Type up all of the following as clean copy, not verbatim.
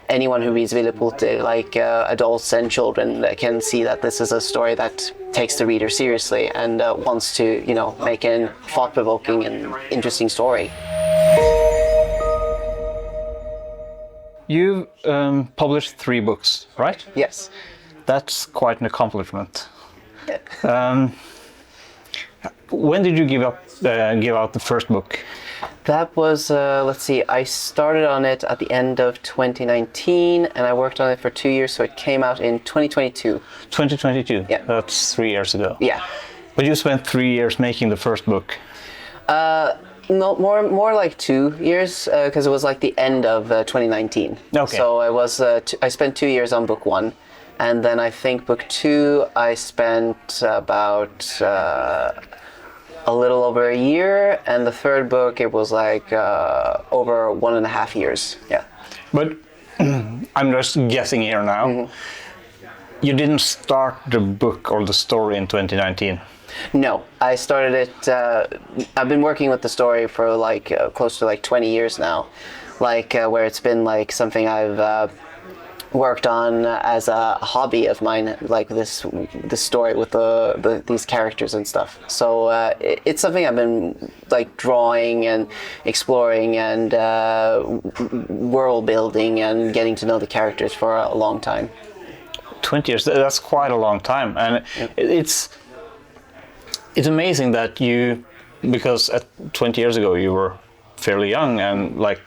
anyone who reads Ville, like adults and children, can see that this is a story that takes the reader seriously and wants to, make a thought-provoking and interesting story. You've published 3 books, right? Yes. That's quite an accomplishment. When did you give out the first book? That was, let's see, I started on it at the end of 2019 and I worked on it for 2 years, so it came out in 2022. 2022? Yeah. That's 3 years ago. Yeah. But you spent 3 years making the first book. No, more like 2 years, because it was like the end of 2019. Okay. So I spent 2 years on book 1, and then I think book 2 I spent about a little over a year, and the third book it was like over 1.5 years. Yeah. But I'm just guessing here now. Mm-hmm. You didn't start the book or the story in 2019. No, I started it. I've been working with the story for like close to like 20 years now, like where it's been like something I've worked on as a hobby of mine, like this story with these characters and stuff. So it's something I've been like drawing and exploring and world building and getting to know the characters for a long time. 20 years, that's quite a long time, and it's amazing that you, because 20 years ago you were fairly young and like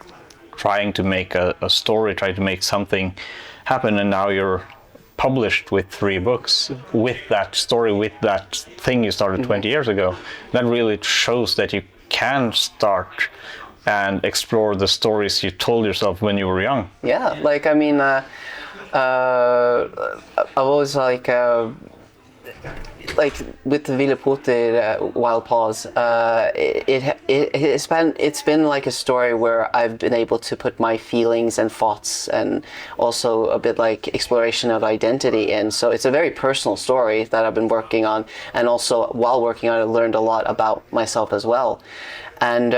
trying to make a story, trying to make something happen, and now you're published with 3 books with that story, with that thing you started 20 years ago. That really shows that you can start and explore the stories you told yourself when you were young. Yeah, like I mean, I've always like with the Ville Wild Paws, it's been like a story where I've been able to put my feelings and thoughts and also a bit like exploration of identity in. So it's a very personal story that I've been working on, and also while working on it, I learned a lot about myself as well. And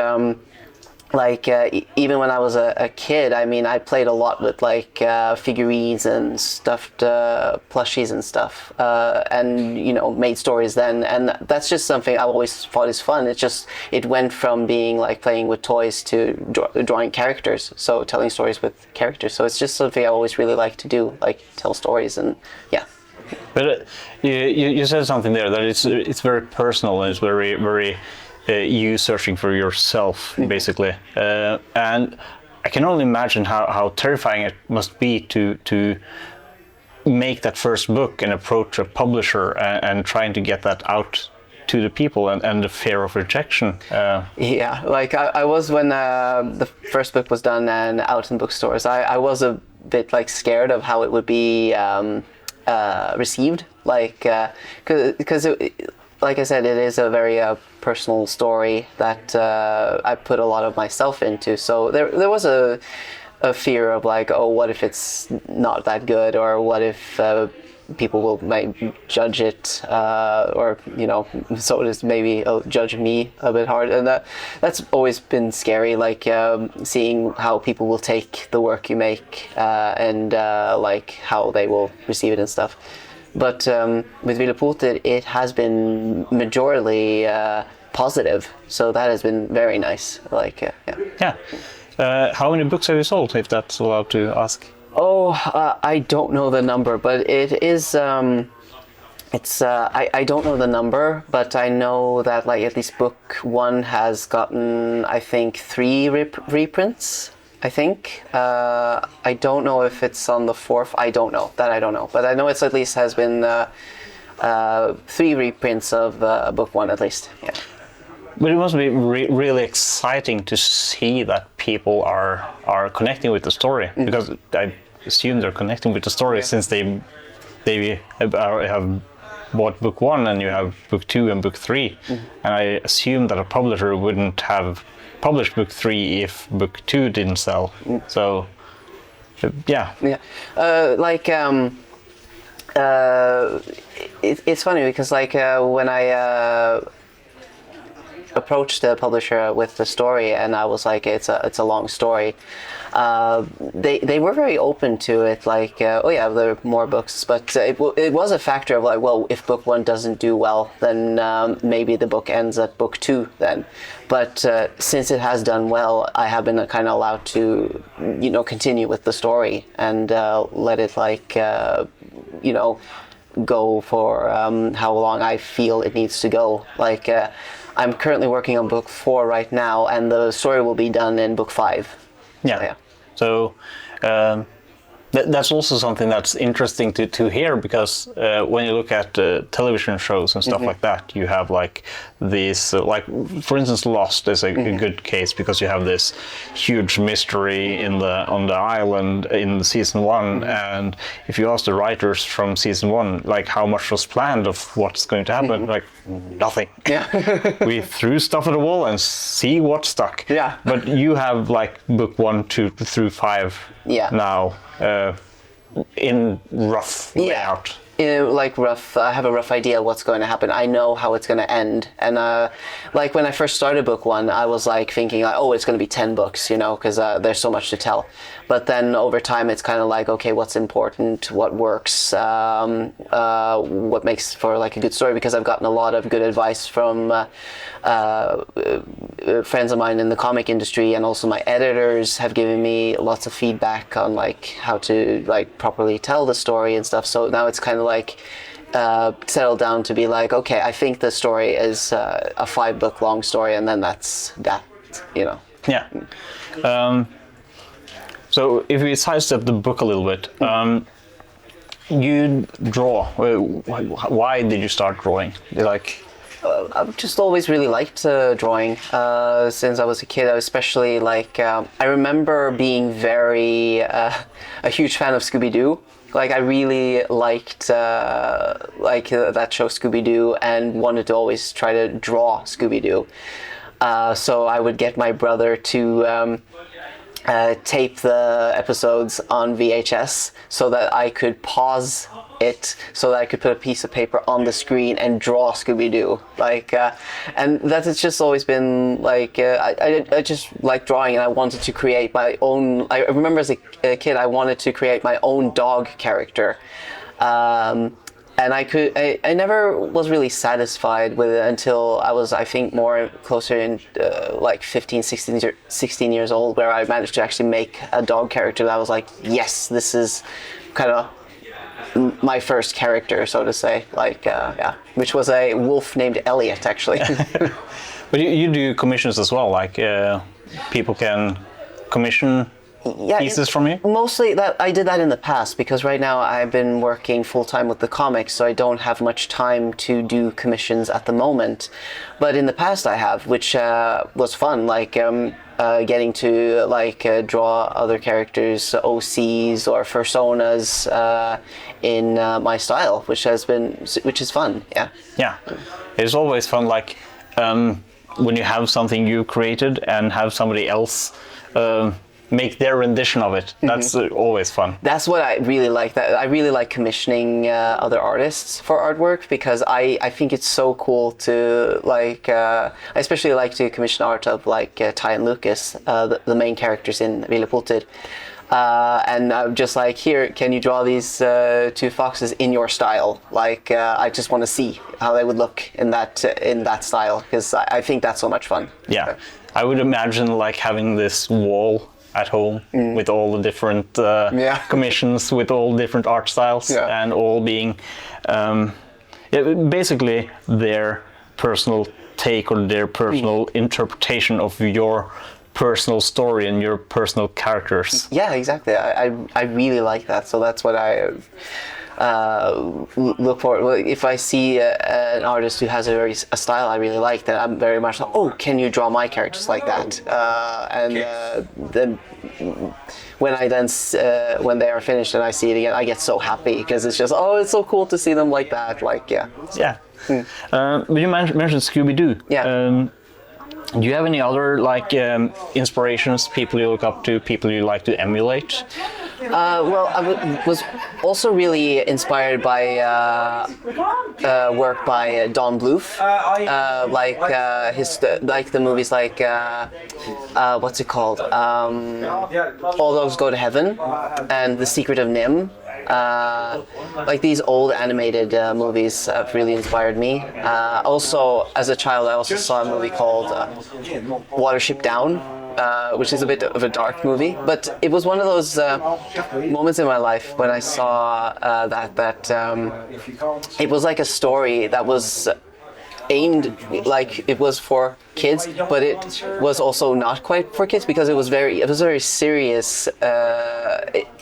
even when I was a kid, I mean, I played a lot with like figurines and stuffed plushies and stuff, and made stories then. And that's just something I always thought is fun. It went from being like playing with toys to drawing characters, so telling stories with characters. So it's just something I always really like to do, like tell stories, and yeah. But you said something there that it's very personal and it's very very. You searching for yourself, basically, and I can only imagine how terrifying it must be to make that first book and approach a publisher and trying to get that out to the people and the fear of rejection. Yeah, like I was when the first book was done and out in bookstores. I was a bit like scared of how it would be received, like because like I said, it is a very personal story that I put a lot of myself into. So there was a fear of like, oh, what if it's not that good, or what if people might judge it, or so just maybe judge me a bit hard, and that's always been scary. Like seeing how people will take the work you make, and like how they will receive it and stuff. But with Ville it has been majorly positive, so that has been very nice. Like, yeah. How many books have you sold, if that's allowed to ask? Oh, I don't know the number, but it is. I don't know the number, but I know that like at least book 1 has gotten, I think, 3 reprints. I think. I don't know if it's on the 4th. I don't know. But I know it's at least has been 3 reprints of book 1 at least. Yeah. But it must be really exciting to see that people are connecting with the story, because I assume they're connecting with the story since they have bought book 1 and you have book 2 and book 3, and I assume that a publisher wouldn't have published book 3 if book 2 didn't sell. So yeah. It's funny because like when I approached the publisher with the story, and I was like, it's a long story. They were very open to it, like, oh yeah, there are more books, but it was a factor of like, well, if book 1 doesn't do well, then maybe the book ends at book 2 then. But since it has done well, I have been kind of allowed to, continue with the story and let it like, go for how long I feel it needs to go. Like, I'm currently working on book 4 right now, and the story will be done in book 5. Yeah. So that's also something that's interesting to hear, because when you look at television shows and stuff like that, you have like these, like for instance, Lost is a good case, because you have this huge mystery on the island in season 1, and if you ask the writers from season 1, like how much was planned of what's going to happen, like nothing. Yeah. We threw stuff at the wall and see what stuck. Yeah. But you have like book 1, 2 through 5 now. In rough layout. Like rough, I have a rough idea what's going to happen. I know how it's going to end. And like when I first started book 1, I was like thinking like, oh, it's going to be 10 books, because there's so much to tell. But then over time, it's kind of like, okay, what's important, what works, what makes for like a good story, because I've gotten a lot of good advice from friends of mine in the comic industry, and also my editors have given me lots of feedback on like how to like properly tell the story and stuff. So now it's kind of like settled down to be like, okay, I think the story is a 5-book long story, and then that's that, Yeah. So if we sidestep the book a little bit, you draw. Why did you start drawing? I've just always really liked drawing since I was a kid. I was especially like, I remember being very a huge fan of Scooby-Doo. Like I really liked that show Scooby-Doo, and wanted to always try to draw Scooby-Doo. So I would get my brother to tape the episodes on VHS so that I could pause it, so that I could put a piece of paper on the screen and draw Scooby-Doo. Like, and that's just always been like, I just like drawing, and I wanted to create my own. I remember as a kid, I wanted to create my own dog character. And I never was really satisfied with it until I was, I think, more closer in like 15, 16 years old, where I managed to actually make a dog character that I was like, yes, this is kind of my first character, so to say, like, which was a wolf named Elliot, actually. But you do commissions as well, like people can commission pieces from you? Mostly that I did that in the past, because right now I've been working full-time with the comics, so I don't have much time to do commissions at the moment. But in the past I have, which was fun, like getting to like draw other characters, OCs or personas in my style, which is fun. Yeah, it's always fun, like when you have something you created and have somebody else make their rendition of it. That's always fun. That's what I really like. That I really like commissioning other artists for artwork, because I think it's so cool to like. I especially like to commission art of like Ty and Lucas, the main characters in Ville. And I'm just like, here, can you draw these 2 foxes in your style? Like, I just want to see how they would look in that style, because I think that's so much fun. Yeah, I would imagine like having this wall at home with all the different commissions, with all different art styles, and all being basically their personal take or their personal interpretation of your personal story and your personal characters. Yeah, exactly. I really like that. So that's what I look for. Well, if I see an artist who has a style I really like, then I'm very much like, oh, can you draw my characters like that? Then when when they are finished and I see it again, I get so happy, because it's just, oh, it's so cool to see them like that. Like, yeah. But you mentioned Scooby-Doo. Yeah. Do you have any other like inspirations, people you look up to, people you like to emulate? Well, was also really inspired by work by Don Bluth, like the movies like what's it called? All Dogs Go to Heaven and The Secret of Nim. Like these old animated movies have really inspired me. Also, as a child, I also saw a movie called Watership Down, which is a bit of a dark movie, but it was one of those moments in my life when I saw that it was like a story that was aimed like it was for kids, but it was also not quite for kids because it was very serious.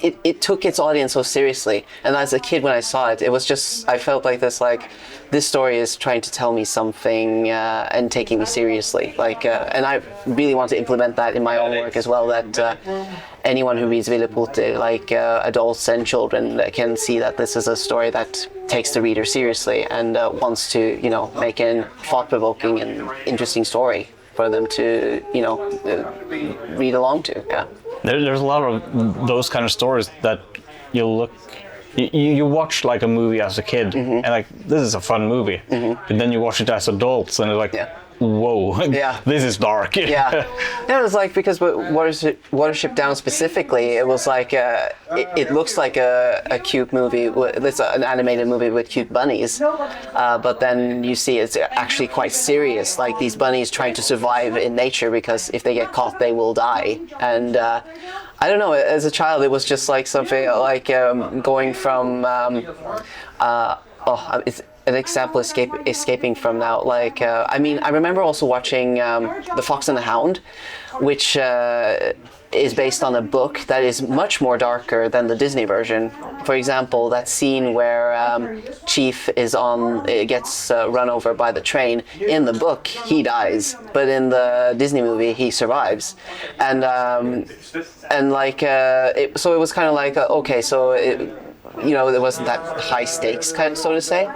It took its audience so seriously, and as a kid when I saw it, it was just, I felt like this story is trying to tell me something and taking me seriously. And I really want to implement that in my own work as well. That anyone who reads Ville, like adults and children, can see that this is a story that takes the reader seriously and wants to, make an thought-provoking and interesting story for them to, read along to. Yeah. There's a lot of those kind of stories that you watch like a movie as a kid, and like, this is a fun movie, but then you watch it as adults and it's like, whoa, this is dark. Yeah, it was like, because Watership Down specifically, it was like it looks like a cute movie. It's an animated movie with cute bunnies, but then you see it's actually quite serious. Like these bunnies trying to survive in nature, because if they get caught, they will die. And I don't know. As a child, it was just like something like going from it's an example escaping from now. Like I remember also watching The Fox and the Hound, which is based on a book that is much more darker than the Disney version. For example, that scene where Chief gets run over by the train. In the book, he dies, but in the Disney movie, he survives. And so it was kind of like okay, so there wasn't that high stakes, kind of, so to say.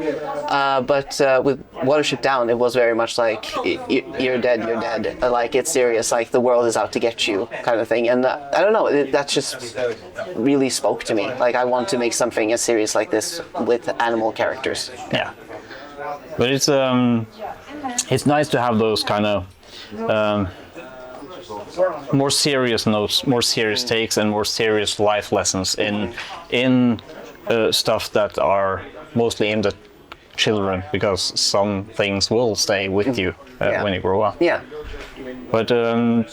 But with Watership Down, it was very much like, you're dead. Like, it's serious, like the world is out to get you, kind of thing. And I don't know, that just really spoke to me. Like, I want to make something as serious like this with animal characters. Yeah. But it's nice to have those kind of more serious notes, more serious takes, and more serious life lessons in stuff that are mostly aimed at children, because some things will stay with you when you grow up. Yeah. But I'm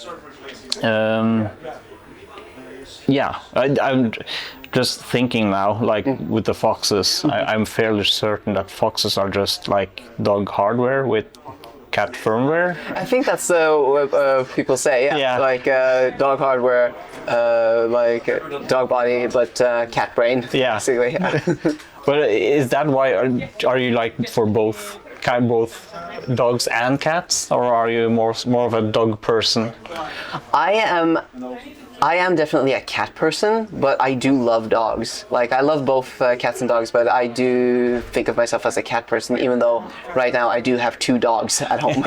just thinking now, like with the foxes, I'm fairly certain that foxes are just like dog hardware with cat firmware. I think that's what people say. Yeah. Like dog hardware, like dog body, but cat brain. Yeah. Basically. Yeah. But is that why? Are you like for both dogs and cats, or are you more of a dog person? I am definitely a cat person, but I do love dogs. Like, I love both cats and dogs, but I do think of myself as a cat person, even though right now I do have 2 dogs at home.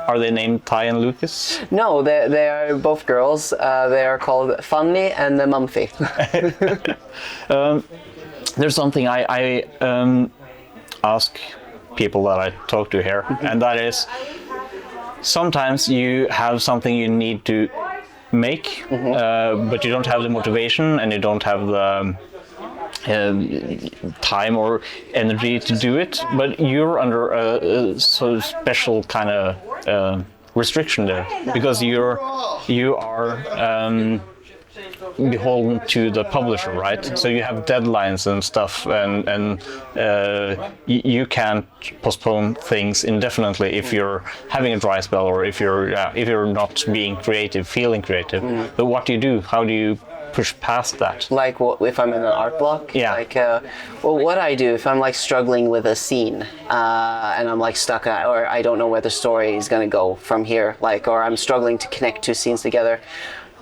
Are they named Ty and Lucas? No, they are both girls. They are called Fanny and Mumphy. There's something I ask people that I talk to here, and that is, sometimes you have something you need to make, but you don't have the motivation and you don't have the time or energy to do it, but you're under a sort of special kind of restriction there, because you are beholden to the publisher, right? So you have deadlines and stuff, and you can't postpone things indefinitely if you're having a dry spell, or if you're not being creative, feeling creative. But what do you do? How do you push past that? Like, if I'm in an art block? Yeah. Like, what I do if I'm like struggling with a scene and I'm like stuck or I don't know where the story is gonna go from here, like, or I'm struggling to connect 2 scenes together.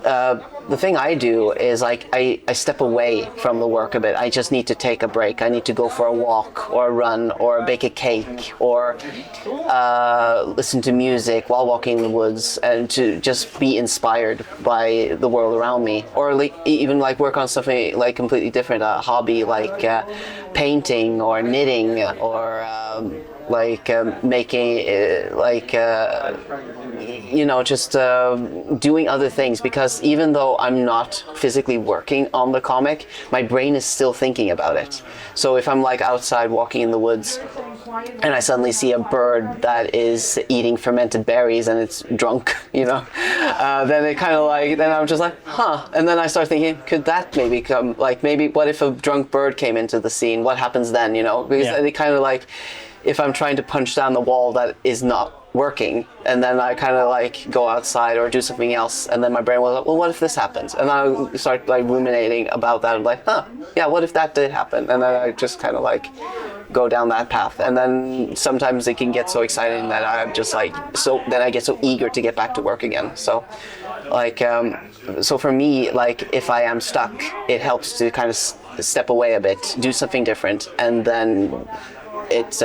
the thing I do is like I step away from the work a bit. I just need to take a break. I need to go for a walk or a run or bake a cake or listen to music while walking in the woods, and to just be inspired by the world around me, or like even like work on something like completely different, a hobby like painting or knitting or making just doing other things, because even though I'm not physically working on the comic, my brain is still thinking about it. So if I'm like outside walking in the woods and I suddenly see a bird that is eating fermented berries and it's drunk, then it kind of like, then I'm just like, and then I start thinking, could that maybe come, like maybe what if a drunk bird came into the scene, what happens then, because it kind of like, if I'm trying to punch down the wall that is not working, and then I kind of like go outside or do something else, and then my brain was like, well, what if this happens? And I start like ruminating about that. I'm like, yeah, what if that did happen? And then I just kind of like go down that path. And then sometimes it can get so exciting that I'm just like, then I get so eager to get back to work again. So like, so for me, like if I am stuck, it helps to kind of step away a bit, do something different, and then it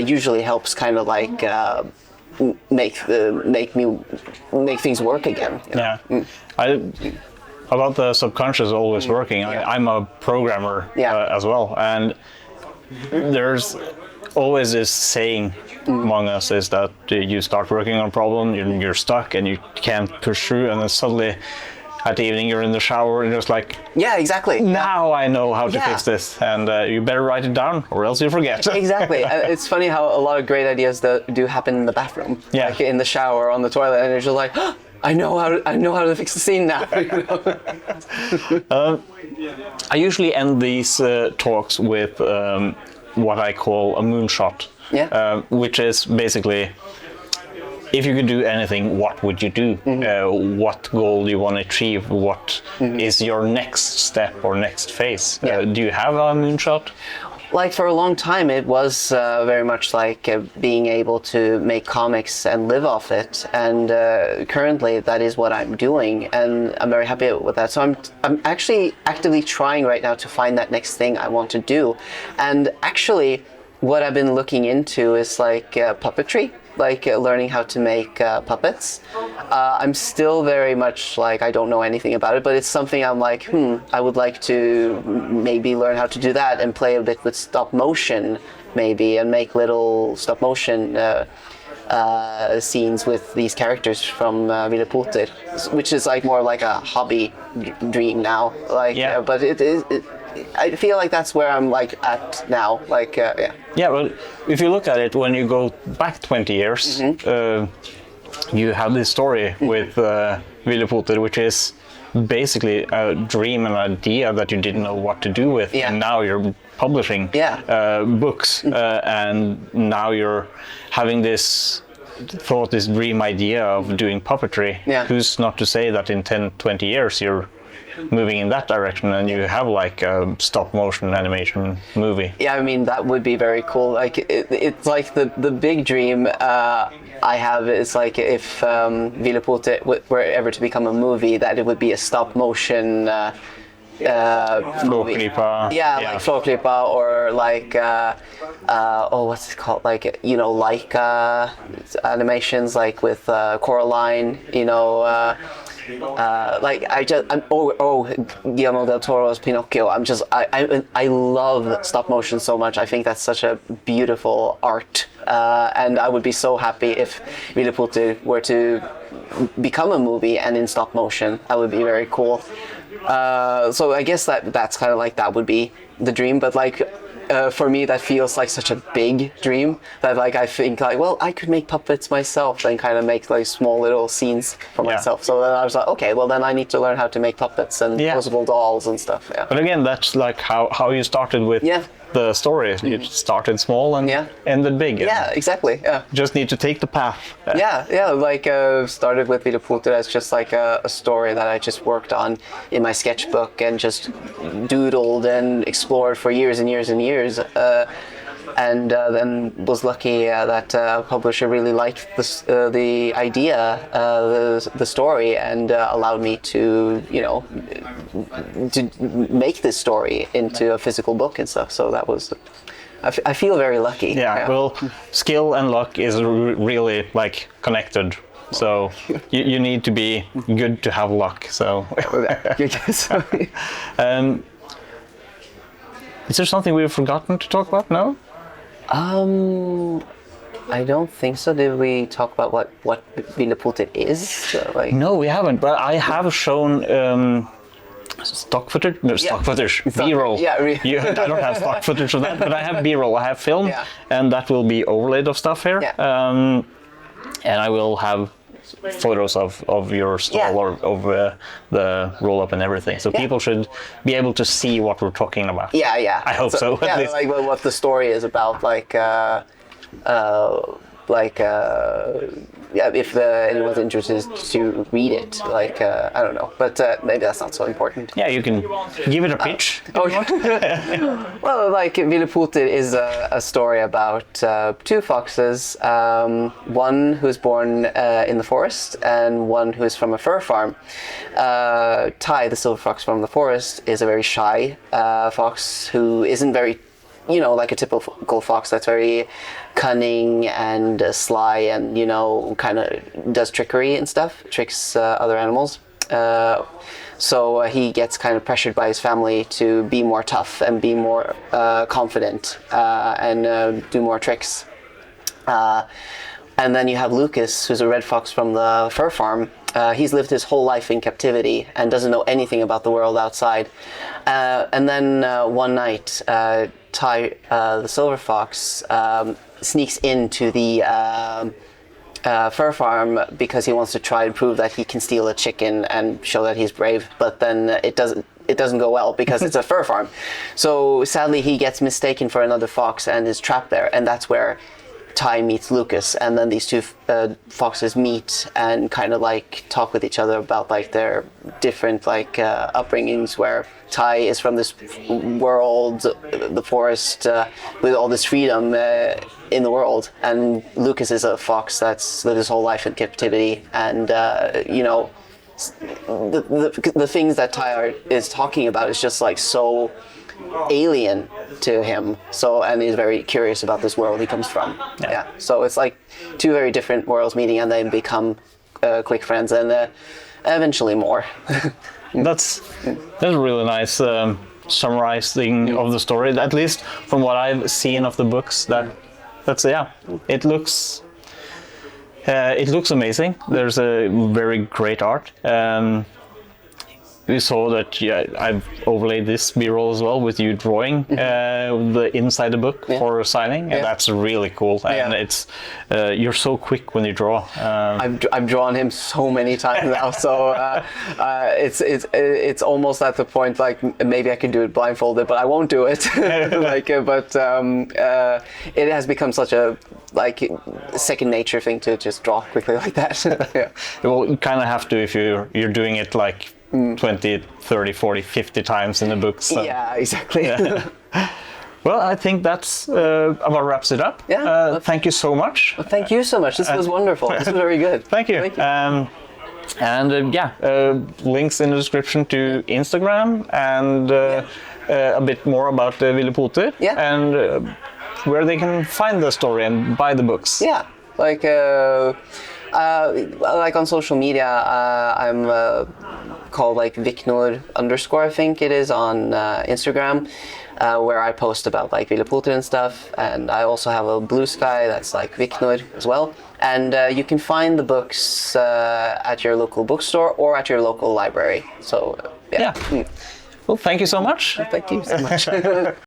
usually helps kind of like make things work again. Yeah. About the subconscious always working. I'm a programmer as well, and there's always this saying among us is that you start working on a problem, you're stuck and you can't push through, and then suddenly at the evening you're in the shower and just like, yeah, exactly, now I know how to fix this, and you better write it down or else you forget. Exactly. It's funny how a lot of great ideas do happen in the bathroom, like in the shower, on the toilet, and it's just like, I know how to fix the scene now. I usually end these talks with what I call a moonshot, which is basically, if you could do anything, what would you do? What goal do you want to achieve? What is your next step or next phase? Do you have a moonshot? Like for a long time, it was very much like being able to make comics and live off it. And currently, that is what I'm doing, and I'm very happy with that. So I'm actually actively trying right now to find that next thing I want to do. And actually, what I've been looking into is like puppetry. Like learning how to make puppets. I'm still very much like, I don't know anything about it, but it's something I'm like, I would like to maybe learn how to do that and play a bit with stop motion maybe, and make little stop motion scenes with these characters from Ville, which is like more like a hobby dream now. Like, but it is. I feel like that's where I'm like at now. Like, Yeah, well, if you look at it, when you go back 20 years, you have this story with Ville, which is basically a dream and idea that you didn't know what to do with, and now you're publishing books, and now you're having this thought, this dream idea of doing puppetry. Who's not to say that in 10, 20 years you're moving in that direction and you have like a stop motion animation movie? Yeah, I mean, that would be very cool. Like it's like the big dream I have is like if Ville were ever to become a movie, that it would be a stop motion movie. Like Flåklypa, or like what's it called, like like animations like with Coraline, Guillermo del Toro's Pinocchio. I love stop motion so much. I think that's such a beautiful art, and I would be so happy if Ville were to become a movie and in stop motion. That would be very cool. So I guess that's kind of like, that would be the dream, but like for me that feels like such a big dream that like I think like, well, I could make puppets myself and kind of make like small little scenes for myself. So then I was like, okay, well then I need to learn how to make puppets and posable dolls and stuff. But again, that's like how you started with the story. You started small and ended big. Yeah, exactly. Yeah. Just need to take the path. Like started with Ville as just like a story that I just worked on in my sketchbook and just doodled and explored for years and years and years. and then was lucky that a publisher really liked the idea, the story, and allowed me to, to make this story into a physical book and stuff. So that was, I feel very lucky. Yeah, well, skill and luck is really like connected. So you need to be good to have luck. So is there something we've forgotten to talk about? No? I don't think so. Did we talk about what Ville is? So, no, we haven't. But I have shown stock footage. No, stock footage. B-roll. Yeah, I don't have stock footage of that, but I have B-roll. I have film, and that will be overlaid of stuff here. Yeah. And I will have photos of your stall or of the roll-up and everything. So people should be able to see what we're talking about. Yeah. I hope so. Yeah, like what the story is about, if anyone's interested to read it, I don't know, but maybe that's not so important. Yeah, you can give it a pitch. Well, Ville is a story about two foxes, one who's born in the forest and one who is from a fur farm. Ty, the silver fox from the forest, is a very shy fox who isn't very, like a typical fox that's very cunning and sly and, kind of does trickery and stuff, tricks other animals. So he gets kind of pressured by his family to be more tough and be more confident and do more tricks. And then you have Lucas, who's a red fox from the fur farm. He's lived his whole life in captivity and doesn't know anything about the world outside. And then one night, Ty, the silver fox, sneaks into the fur farm because he wants to try and prove that he can steal a chicken and show that he's brave. But then it doesn't go well because it's a fur farm. So sadly, he gets mistaken for another fox and is trapped there. And that's where Ty meets Lucas, and then these two foxes meet and kind of talk with each other about their different upbringings, where Ty is from this world, the forest, with all this freedom in the world, and Lucas is a fox that's lived his whole life in captivity, and the things that Ty is talking about is just so alien to him, and he's very curious about this world he comes from. So it's two very different worlds meeting, and they become quick friends, and eventually more. That's a really nice summarizing of the story, at least from what I've seen of the books. It looks amazing. There's a very great art. We saw that I've overlaid this B-roll as well with you drawing the inside the book for signing, and that's really cool. And it's you're so quick when you draw. I've drawn him so many times now, so it's almost at the point maybe I could do it blindfolded, but I won't do it. It has become such a second nature thing to just draw quickly like that. Well, you kind of have to if you're doing it 20, 30, 40, 50 times in the books. So. Yeah, exactly. Well, I think that's about wraps it up. Thank you so much. Well, thank you so much. This was wonderful. This was very good. Thank you. Links in the description to Instagram and a bit more about Ville and where they can find the story and buy the books. Yeah, on social media, I'm called Victor _ I think it is on Instagram, where I post about Ville and stuff, and I also have a blue sky that's Victor as well, and you can find the books at your local bookstore or at your local library. So Well, thank you so much. Thank you so much.